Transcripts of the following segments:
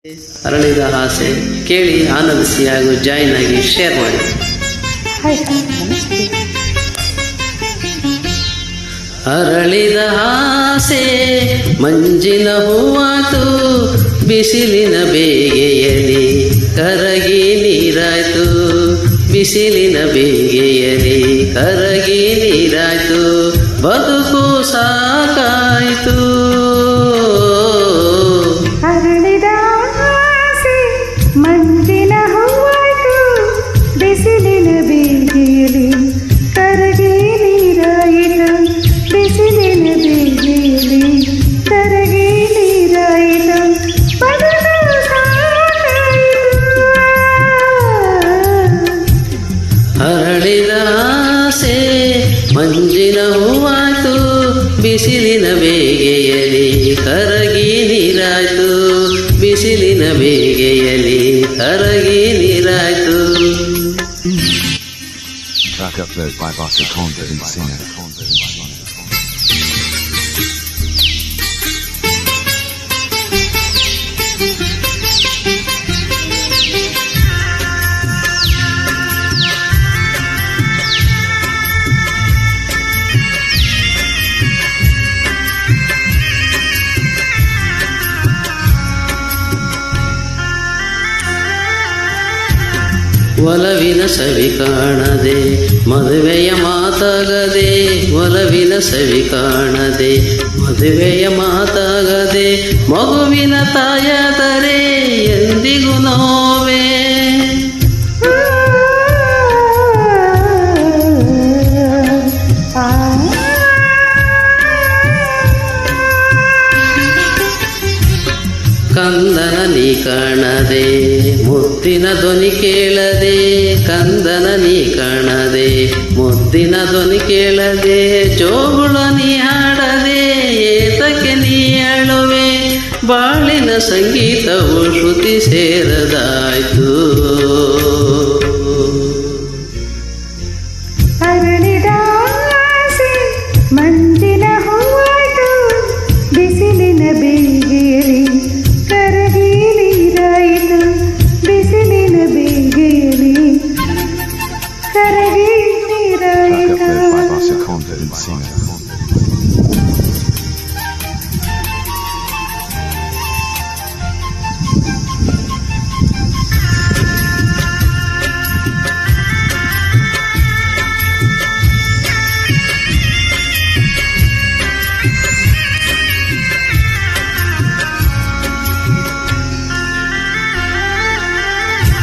ಅರಳಿದ ಆಸೆ ಕೇಳಿ ಆನಂದಿಸಿ ಹಾಗೂ ಜಾಯಿನ್ ಆಗಿ ಶೇರ್ ಮಾಡಿ. ಅರಳಿದ ಆಸೆ ಮಂಜಿನ ಹೂವಾತು, ಬಿಸಿಲಿನ ಬೇಗೆಯಲಿ ಕರಗಿ ನೀರಾಯ್ತು. ಬಿಸಿಲಿನ ಬೇಗೆಯಲಿ ಕರಗಿ ನೀರಾಯ್ತು, ಬದುಕು ಸಾಕಾಯ್ತು. ಅರಳಿದ ಆಸೆ ಮಂಜಿನ ಹೂವಾಯ್ತು, ಬಿಸಿಲಿನ ಬೇಗೆಯಲಿ ಕರಗಿ ನೀರಾಯಿತು. ಬಿಸಿಲಿನ ಬೇಗೆಯಲಿ ಕರಗಿ ನೀರಾಯಿತು, ಬದುಕು ಸಾಕಾಯಿತು. ಅರಳಿದ ಆಸೆ ಮಂಜಿನ ಹೂವಾಯ್ತು, ಬಿಸಿಲಿನ ಬೇಗೆಯಲಿ ಕರಗಿ ನೀರಾಯ್ತು. ಬಿಸಿಲಿನ ಬೇಗೆಯಲಿ ಕರಗಿ ನೀರಾಯ್ತು. Track upload by Vasa Confident Singer. ಒಲವಿನ ಸವಿ ಕಾಣದೆ ಮದುವೆಯ ಮಾತಾಗದೆ, ಒಲವಿನ ಸವಿ ಕಾಣದೆ ಮದುವೆಯ ಮಾತಾಗದೆ, ಮಗುವಿನ ತಾಯಾದರೆ ಎಂದಿಗೂ ನೋವೇ. ಕಂದನ ನೀ ಕಾಣದೆ ಮುದ್ದಿನ ಧ್ವನಿ ಕೇಳದೆ, ಕಂದನ ನೀ ಕಾಣದೆ ಮುದ್ದಿನ ಧ್ವನಿ ಕೇಳದೆ, ಜೋಗುಳ ನೀ ಹಾಡದೆ ಏತಕ್ಕೆ ನೀ ಅಳುವೆ. ಬಾಳಿನ ಸಂಗೀತವು ಶ್ರುತಿ ಸೇರದಾಯ್ತು. ಅರಳಿದ ಆಸೆ ಮಂಜಿನ ಹೂವಾಯ್ತು, ಬಿಸಿಲಿನ ಬೇಗೆಯಲಿ ಕರಗಿ ನೀರಾಯಿತು. ಬಿಸಿಲಿನ ಬೇಗೆಯಲಿ ಕರಗಿ Track ನೀರಾಯಿತು. upload by Vasa Confident Singer.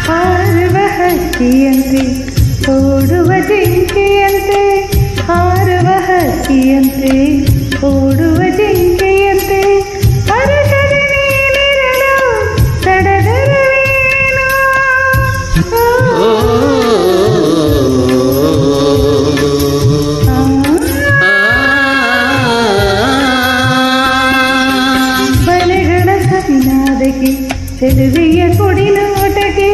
ಹಾರುವ ಹಕ್ಕಿಯಂತೆ ಓಡುವ ಜಿಂಕೆಯಂತೆ, ಹಾರುವ ಹಕ್ಕಿಯಂತೆ ಓಡುವ ಜಿಂಕೆಯಂತೆ, ಹರಸದೆ ನೀನಿರಲು ತಡದರೇನೋ. ಬಳೆಗಳ ಸವಿನಾದಕ್ಕೆ ಚೆಲುವೆಯ ಕೊಡಿನೋಟಕ್ಕೆ,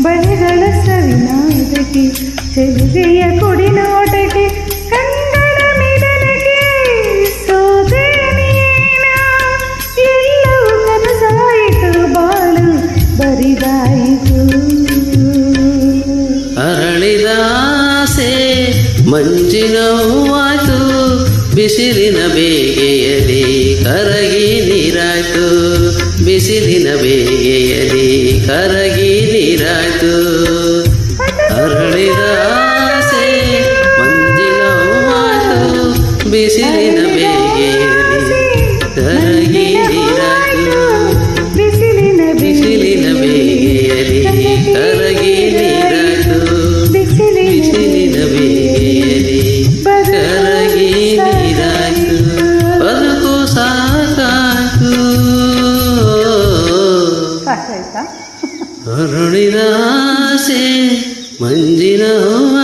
ಬಳೆಗಳ ಸವಿನಾದಕ್ಕೆ ಚೆಲುವೆಯ ಕೊಡಿನೋಟಕ್ಕೆ, ಕಂಗಳ ಮಿಲನಕ್ಕೆ ಸೋತೆ ನೀನ. ಎಲ್ಲವೂ ಕನಸಾಯಿತು, ಬಾಳು ಬರಿದಾಯಿತು. ಅರಳಿದ ಆಸೆ ಮಂಜಿನ ಹೂವಾಯ್ತು, ಬಿಸಿಲಿನ ಬೇಗೆಯಲಿ ಕರಗಿ ನೀರಾಯ್ತು. ಬಿಸಿಲಿನ ಬೇಗೆಯಲಿ ಕರಗಿ ನೀರಾಯ್ತು. ಅರಳಿದ ಆಸೆ ಮಂಜಿನ ಹೂವಾಯ್ತು, ಬಿಸಿಲಿನ ಬೇಗೆಯಲಿ ಕರಗಿ ನೀರಾಯ್ತು. ಬಿಸಿಲಿನ ಬಿಸಿಲಿನ ಬೇಗೆಯಲಿ ಕರಗಿ ನೀರಾಯ್ತು. ಬಿಸಿಲಿನ ಬೇಗೆಯಲಿ ಕರಗಿ ನೀರಾಯ್ತು, ಬದುಕು ಸಾಕಾಯ್ತು. ಸಾಕಾಯ್ತಾ? ಅರಳಿದ ಆಸೆ ಮಂಜಿನ ಹೂವ